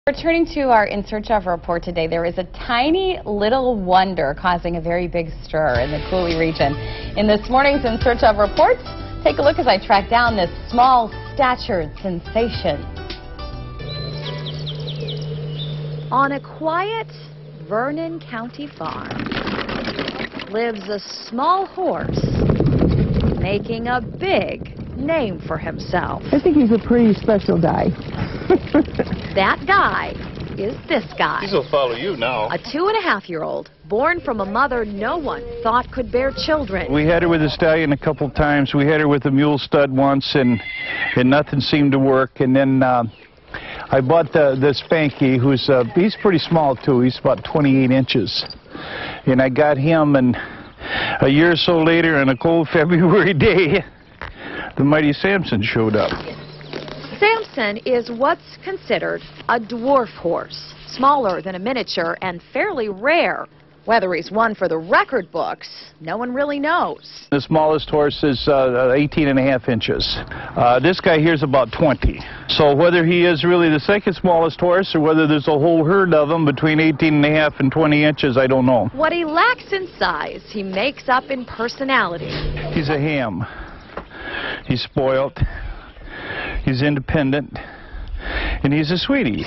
Returning to our In Search Of report today, there is a tiny little wonder causing a very big stir in the Coulee region. In this morning's In Search Of report, take a look as I track down this small statured sensation. On a quiet Vernon County farm lives a small horse making a big name for himself. I think he's a pretty special guy. That guy is this guy. He'll follow you now. A 2.5-year-old born from a mother no one thought could bear children. We had her with a stallion a couple times. We had her with a mule stud once, and nothing seemed to work. And then I bought the Spanky, he's pretty small too. He's about 28 inches. And I got him, and a year or so later, on a cold February day, the mighty Samson showed up. Samson is what's considered a dwarf horse, smaller than a miniature and fairly rare. Whether he's one for the record books, no one really knows. The smallest horse is 18.5 inches. This guy here is about 20. So whether he is really the second smallest horse or whether there's a whole herd of them between 18.5 and 20 inches, I don't know. What he lacks in size, he makes up in personality. He's a ham. He's spoiled. He's independent, and he's a sweetie.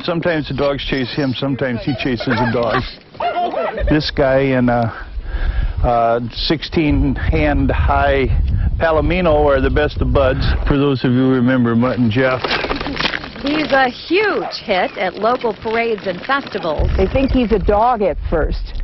Sometimes the dogs chase him, sometimes he chases the dogs. This guy and a 16-hand high Palomino are the best of buds, for those of you who remember Mutt and Jeff. He's a huge hit at local parades and festivals. They think he's a dog at first,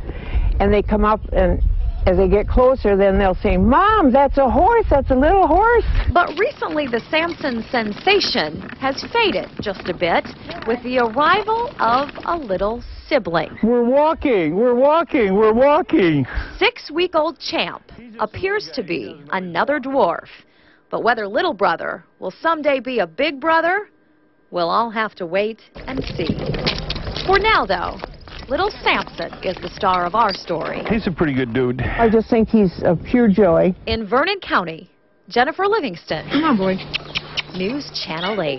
and they come up, and as they get closer, then they'll say, "Mom, that's a horse, that's a little horse." But recently, the Samson sensation has faded just a bit with the arrival of a little sibling. We're walking, we're walking, we're walking. 6-week-old Champ appears to be another dwarf. But whether little brother will someday be a big brother, we'll all have to wait and see. For now, though, little Samson is the star of our story. He's a pretty good dude. I just think he's a pure joy. In Vernon County, Jennifer Livingston. Come on, boy. News Channel 8.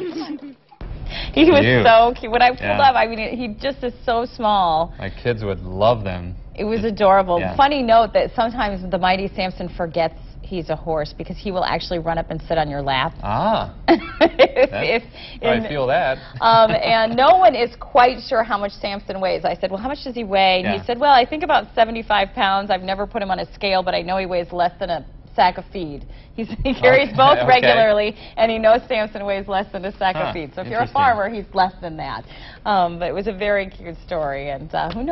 He was So cute. When I pulled Yeah. up, I mean, he just is so small. My kids would love them. It was adorable. Yeah. Funny note that sometimes the mighty Samson forgets he's a horse because he will actually run up and sit on your lap. Ah, I feel that. And no one is quite sure how much Samson weighs. I said, well, how much does he weigh? And Yeah. he said, well, I think about 75 pounds. I've never put him on a scale, but I know he weighs less than a sack of feed. He carries both okay. regularly, and he knows Samson weighs less than a sack of Huh, feed. So if you're a interesting. farmer, he's less than that. But it was a very cute story, and who knows?